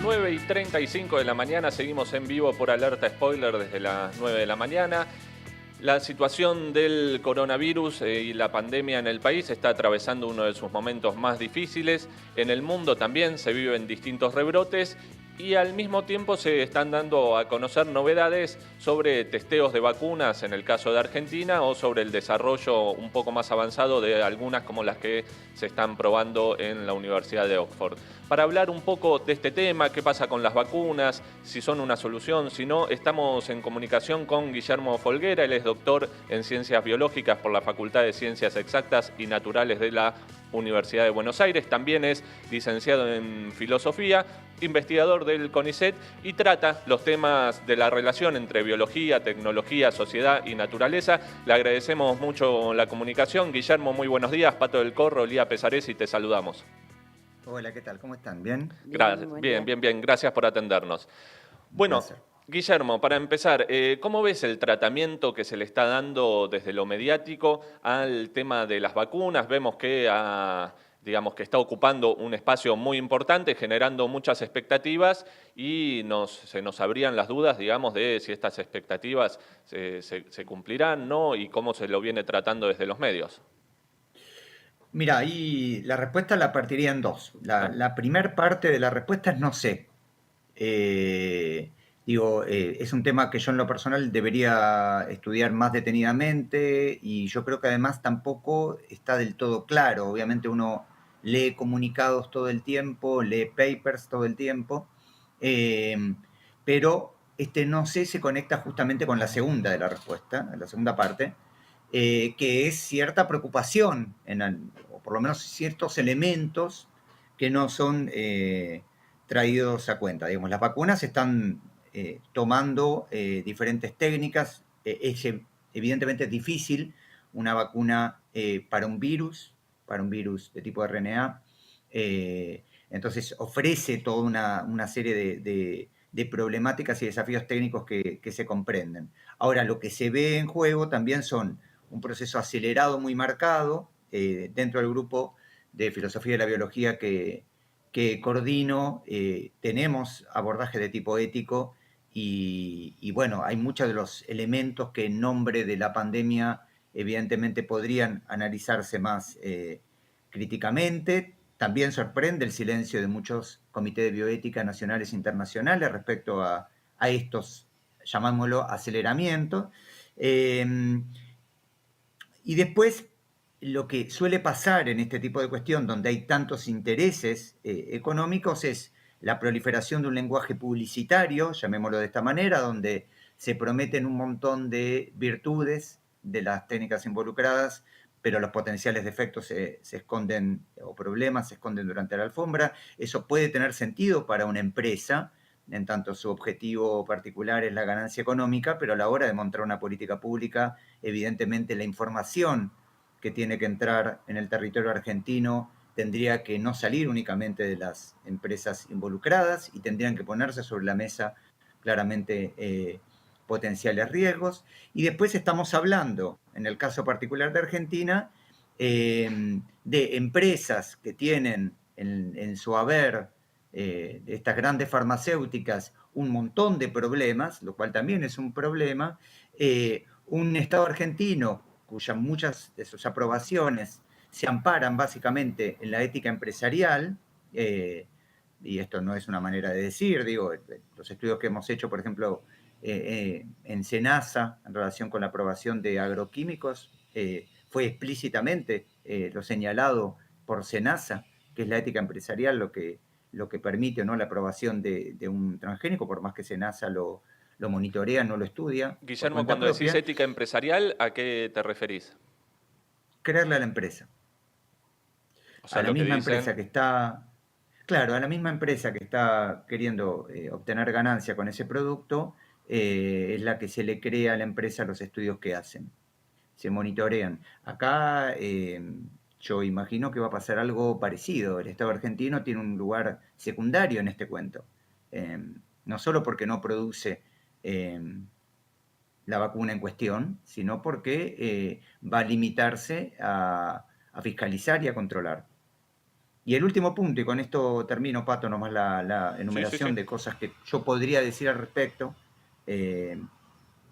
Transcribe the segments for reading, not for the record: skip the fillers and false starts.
9:35 de la mañana, seguimos en vivo por Alerta Spoiler desde las 9 de la mañana. La situación del coronavirus y la pandemia en el país está atravesando uno de sus momentos más difíciles. En el mundo también se viven distintos rebrotes y al mismo tiempo se están dando a conocer novedades sobre testeos de vacunas en el caso de Argentina o sobre el desarrollo un poco más avanzado de algunas como las que se están probando en la Universidad de Oxford. Para hablar un poco de este tema, qué pasa con las vacunas, si son una solución, si no, estamos en comunicación con Guillermo Folguera. Él es doctor en Ciencias Biológicas por la Facultad de Ciencias Exactas y Naturales de la Universidad de Buenos Aires. También es licenciado en Filosofía, investigador del CONICET y trata los temas de la relación entre biología, tecnología, sociedad y naturaleza. Le agradecemos mucho la comunicación. Guillermo, muy buenos días. Pato del Corro, Lía Pesaresi, te saludamos. Hola, ¿qué tal? ¿Cómo están? ¿Bien? Gracias. Bien, buen Bien, día. bien, bien. Gracias por atendernos. Un Bueno, placer. Guillermo, para empezar, ¿cómo ves el tratamiento que se le está dando desde lo mediático al tema de las vacunas? Vemos que digamos que está ocupando un espacio muy importante, generando muchas expectativas y se nos abrían las dudas, digamos, de si estas expectativas se cumplirán, ¿no? Y cómo se lo viene tratando desde los medios. Mira, ahí la respuesta la partiría en dos. La, Ah, la primer parte de la respuesta es no sé. Eh, es un tema que yo en lo personal debería estudiar más detenidamente y yo creo que además tampoco está del todo claro. Obviamente uno lee comunicados todo el tiempo, lee papers todo el tiempo, eh, pero este no sé se conecta justamente con la segunda de la respuesta, la segunda parte, que es cierta preocupación, o por lo menos ciertos elementos que no son traídos a cuenta. Digamos, las vacunas están tomando diferentes técnicas. Evidentemente es difícil una vacuna para un virus de tipo RNA. Entonces ofrece toda una serie de problemáticas y desafíos técnicos que se comprenden. Ahora, lo que se ve en juego también son un proceso acelerado muy marcado dentro del grupo de filosofía de la biología que coordino. Tenemos abordaje de tipo ético y bueno, hay muchos de los elementos que en nombre de la pandemia evidentemente podrían analizarse más críticamente. También sorprende el silencio de muchos comités de bioética nacionales e internacionales respecto a estos, llamámoslo, aceleramientos. Eh, y después, lo que suele pasar en este tipo de cuestión, donde hay tantos intereses económicos, es la proliferación de un lenguaje publicitario, llamémoslo de esta manera, donde se prometen un montón de virtudes de las técnicas involucradas, pero los potenciales defectos se esconden, o problemas se esconden durante la alfombra. Eso puede tener sentido para una empresa, en tanto su objetivo particular es la ganancia económica, pero a la hora de montar una política pública, evidentemente la información que tiene que entrar en el territorio argentino tendría que no salir únicamente de las empresas involucradas y tendrían que ponerse sobre la mesa claramente potenciales riesgos. Y después estamos hablando, en el caso particular de Argentina, de empresas que tienen en su haber de estas grandes farmacéuticas un montón de problemas, lo cual también es un problema, un Estado argentino cuyas muchas de sus aprobaciones se amparan básicamente en la ética empresarial, y esto no es una manera de decir, digo, los estudios que hemos hecho, por ejemplo, en SENASA, en relación con la aprobación de agroquímicos, fue explícitamente lo señalado por SENASA, que es la ética empresarial lo que permite o no la aprobación de un transgénico, por más que SENASA lo monitorea, no lo estudia por Guillermo, cuenta cuando decís propia, ética empresarial, ¿a qué te referís? creerle a la empresa, O a sea, la lo que misma empresa dicen. que está, claro, a la misma empresa que está queriendo obtener ganancia con ese producto, es la que se le crea a la empresa los estudios que hacen, se monitorean. Acá yo imagino que va a pasar algo parecido. El Estado argentino tiene un lugar secundario en este cuento. Eh, no solo porque no produce eh, la vacuna en cuestión, sino porque va a limitarse a fiscalizar y a controlar. Y el último punto, y con esto termino, Pato, nomás la Sí, sí, sí. enumeración de cosas que yo podría decir al respecto, eh,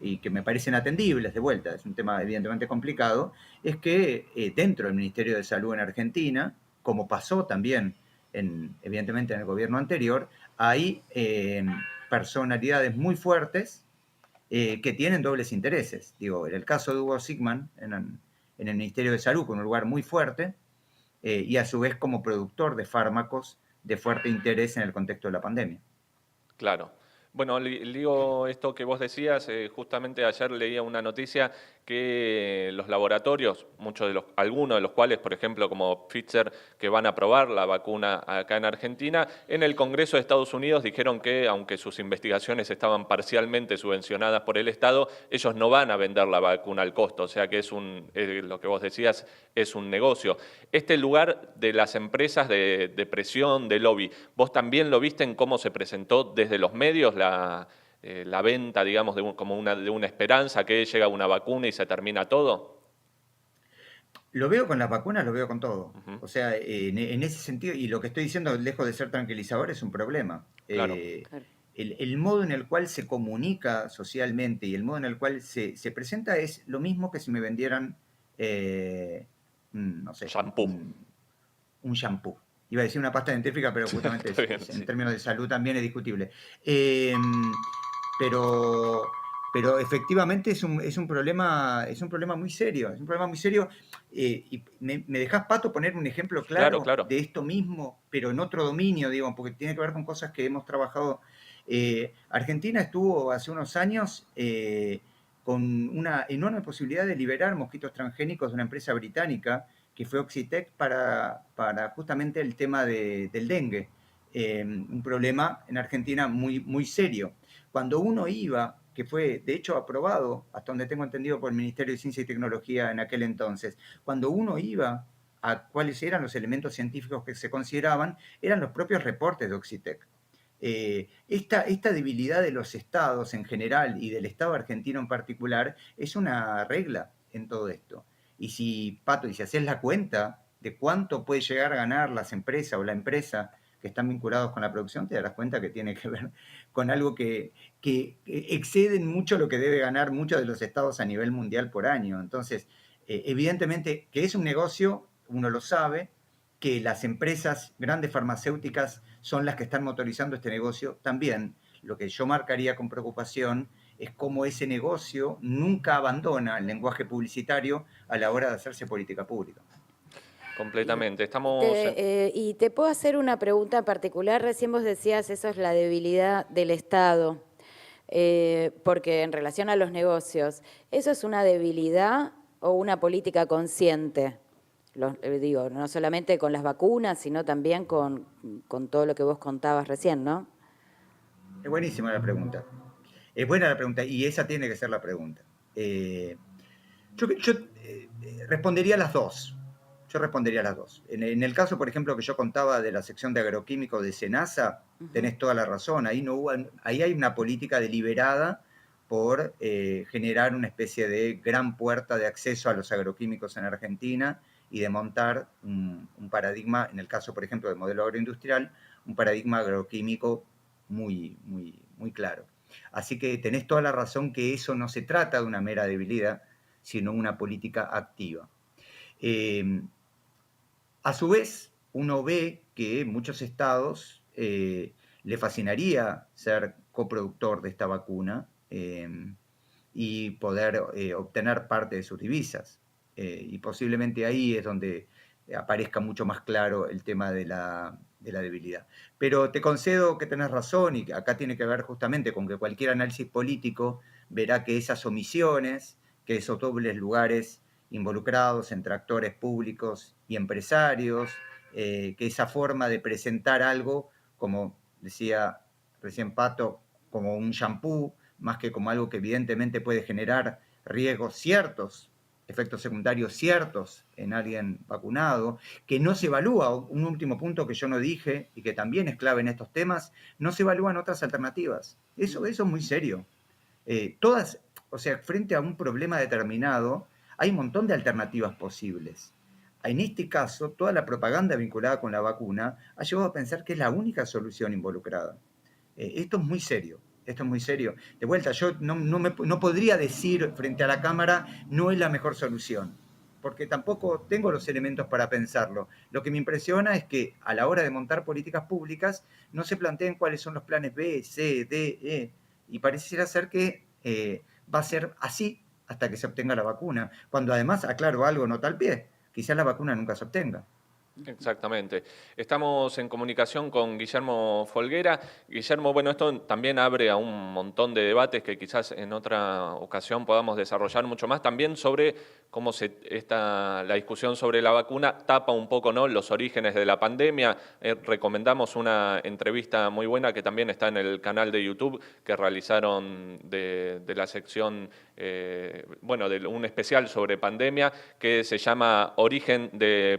y que me parecen atendibles, de vuelta, es un tema evidentemente complicado, es que dentro del Ministerio de Salud en Argentina, como pasó también evidentemente en el gobierno anterior, hay personalidades muy fuertes que tienen dobles intereses. Digo, en el caso de Hugo Sigman, en el Ministerio de Salud, con un lugar muy fuerte, y a su vez como productor de fármacos de fuerte interés en el contexto de la pandemia. Claro. Bueno, digo esto que vos decías, justamente ayer leía una noticia que los laboratorios, algunos de los cuales, por ejemplo, como Pfizer, que van a probar la vacuna acá en Argentina, en el Congreso de Estados Unidos dijeron que, aunque sus investigaciones estaban parcialmente subvencionadas por el Estado, ellos no van a vender la vacuna al costo, o sea que lo que vos decías, es un negocio. Este lugar de las empresas de presión, de lobby, ¿vos también lo viste en cómo se presentó desde los medios la venta, digamos, de una esperanza que llega una vacuna y se termina todo? Lo veo con las vacunas, lo veo con todo. Ujú. O sea, en ese sentido, y lo que estoy diciendo, lejos de ser tranquilizador, es un problema. Claro. Claro. El modo en el cual se comunica socialmente y el modo en el cual se presenta es lo mismo que si me vendieran, no sé, Shampoo. un shampoo. Iba a decir una pasta dentífrica, pero justamente Está bien, en sí. términos de salud también es discutible. Eh, pero, pero efectivamente es un problema muy serio. Es un problema muy serio. Y me dejás, Pato, poner un ejemplo Claro, claro claro. de esto mismo, pero en otro dominio, digo, porque tiene que ver con cosas que hemos trabajado. Argentina estuvo hace unos años con una enorme posibilidad de liberar mosquitos transgénicos de una empresa británica que fue Oxitec para justamente el tema del dengue, un problema en Argentina muy serio. Cuando uno iba, que fue de hecho aprobado, hasta donde tengo entendido, por el Ministerio de Ciencia y Tecnología en aquel entonces, cuando uno iba a cuáles eran los elementos científicos que se consideraban, eran los propios reportes de Oxitec. Esta debilidad de los estados en general y del Estado argentino en particular es una regla en todo esto. Y si, Pato, y si haces la cuenta de cuánto puede llegar a ganar las empresas o la empresa que están vinculados con la producción, te darás cuenta que tiene que ver con algo que exceden mucho lo que debe ganar muchos de los estados a nivel mundial por año. Entonces, evidentemente que es un negocio, uno lo sabe, que las empresas grandes farmacéuticas son las que están motorizando este negocio también. Lo que yo marcaría con preocupación es cómo ese negocio nunca abandona el lenguaje publicitario a la hora de hacerse política pública. Y Completamente. Estamos en... y te puedo hacer una pregunta en particular. Recién vos decías, eso es la debilidad del Estado, porque en relación a los negocios, ¿eso es una debilidad o una política consciente? Digo, no solamente con las vacunas, sino también con todo lo que vos contabas recién, ¿no? Es buenísima la pregunta. Es buena la pregunta y esa tiene que ser la pregunta. Yo respondería a las dos. Yo respondería a las dos. En el caso, por ejemplo, que yo contaba de la sección de agroquímicos de SENASA, tenés toda la razón. Ahí, no hubo, ahí hay una política deliberada por generar una especie de gran puerta de acceso a los agroquímicos en Argentina y de montar un paradigma, en el caso, por ejemplo, del modelo agroindustrial, un paradigma agroquímico muy claro. Así que tenés toda la razón que eso no se trata de una mera debilidad, sino una política activa. A su vez, uno ve que muchos estados le fascinaría ser coproductor de esta vacuna y poder obtener parte de sus divisas. Y posiblemente ahí es donde aparezca mucho más claro el tema de la debilidad. Pero te concedo que tenés razón y acá tiene que ver justamente con que cualquier análisis político verá que esas omisiones, que esos dobles lugares involucrados entre actores públicos y empresarios, que esa forma de presentar algo, como decía recién Pato, como un shampoo, más que como algo que evidentemente puede generar riesgos ciertos, efectos secundarios ciertos en alguien vacunado, que no se evalúa, un último punto que yo no dije y que también es clave en estos temas, no se evalúan otras alternativas. Eso es muy serio. O sea, frente a un problema determinado, hay un montón de alternativas posibles. en este caso, toda la propaganda vinculada con la vacuna ha llevado a pensar que es la única solución involucrada. Esto es muy serio. Esto es muy serio. De vuelta, yo no podría decir frente a la cámara no es la mejor solución, porque tampoco tengo los elementos para pensarlo. Lo que me impresiona es que a la hora de montar políticas públicas no se planteen cuáles son los planes B, C, D, E, y pareciera ser que va a ser así hasta que se obtenga la vacuna, cuando además, aclaro algo, nota al pie, quizás la vacuna nunca se obtenga. Exactamente. Estamos en comunicación con Guillermo Folguera. Guillermo, bueno, esto también abre a un montón de debates que quizás en otra ocasión podamos desarrollar mucho más, también sobre cómo la discusión sobre la vacuna tapa un poco, ¿no?, los orígenes de la pandemia. Recomendamos una entrevista muy buena que también está en el canal de YouTube que realizaron de la sección, bueno, de un especial sobre pandemia que se llama Origen de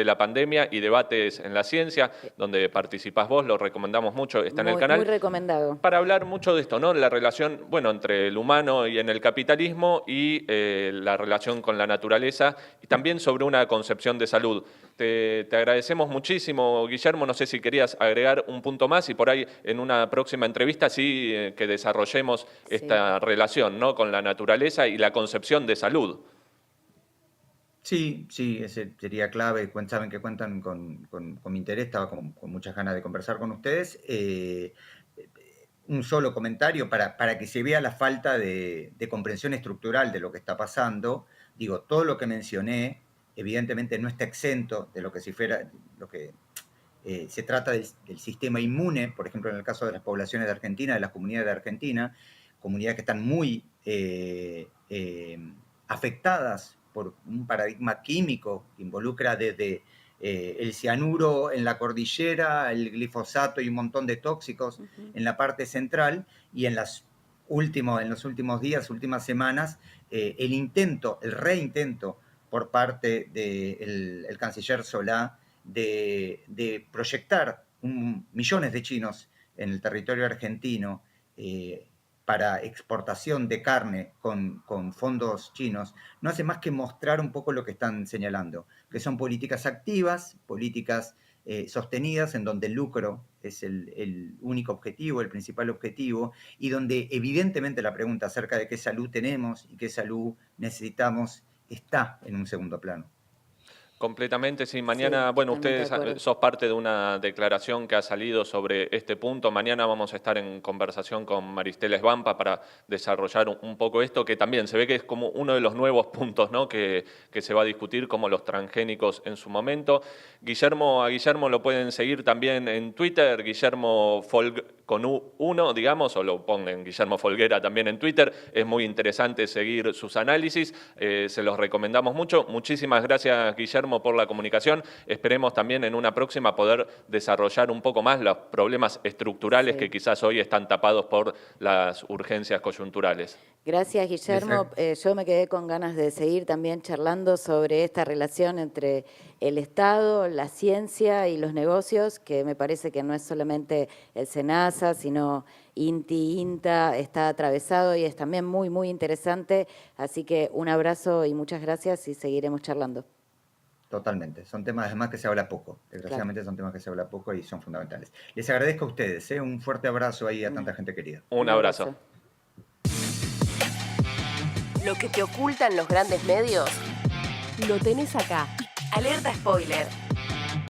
la pandemia y debates en la ciencia, donde participás vos, lo recomendamos mucho, está en el canal. Muy recomendado. Para hablar mucho de esto, ¿no? La relación, bueno, entre el humano y en el capitalismo y la relación con la naturaleza y también sobre una concepción de salud. Te agradecemos muchísimo, Guillermo. No sé si querías agregar un punto más y por ahí en una próxima entrevista sí que desarrollemos esta relación, ¿no?, con la naturaleza y la concepción de salud. Sí, ese sería clave. Saben que cuentan con mi interés, estaba con muchas ganas de conversar con ustedes. Un solo comentario para que se vea la falta de comprensión estructural de lo que está pasando. Digo, todo lo que mencioné, evidentemente no está exento de lo que se trata del sistema inmune, por ejemplo, en el caso de las poblaciones de Argentina, de las comunidades de Argentina, comunidades que están muy afectadas por un paradigma químico que involucra desde el cianuro en la cordillera, el glifosato y un montón de tóxicos en la parte central, y en los últimos días, últimas semanas, el reintento por parte del canciller Solá de proyectar millones de chinos en el territorio argentino para exportación de carne con fondos chinos, no hace más que mostrar un poco lo que están señalando, que son políticas activas, políticas sostenidas, en donde el lucro es el único objetivo, el principal objetivo, y donde evidentemente la pregunta acerca de qué salud tenemos y qué salud necesitamos está en un segundo plano. Completamente, sí. Mañana, bueno, ustedes sos parte de una declaración que ha salido sobre este punto. Mañana vamos a estar en conversación con Maristela Svampa para desarrollar un poco esto, que también se ve que es como uno de los nuevos puntos, ¿no?, que se va a discutir, como los transgénicos en su momento. A Guillermo lo pueden seguir también en Twitter, Guillermo con U1, digamos, o lo ponen Guillermo Folguera también en Twitter. Es muy interesante seguir sus análisis, se los recomendamos mucho. Muchísimas gracias, Guillermo, por la comunicación. Esperemos también en una próxima poder desarrollar un poco más los problemas estructurales que quizás hoy están tapados por las urgencias coyunturales. Gracias, Guillermo. Yo me quedé con ganas de seguir también charlando sobre esta relación entre el Estado, la ciencia y los negocios, que me parece que no es solamente el SENASA, sino INTI, INTA, está atravesado y es también muy, muy interesante. Así que un abrazo y muchas gracias y seguiremos charlando. Totalmente. Son temas además que se habla poco. Desgraciadamente son temas que se habla poco y son fundamentales. Les agradezco a ustedes. Un fuerte abrazo ahí a tanta gente querida. Un abrazo. Lo que te ocultan los grandes medios, lo tenés acá. Alerta Spoiler.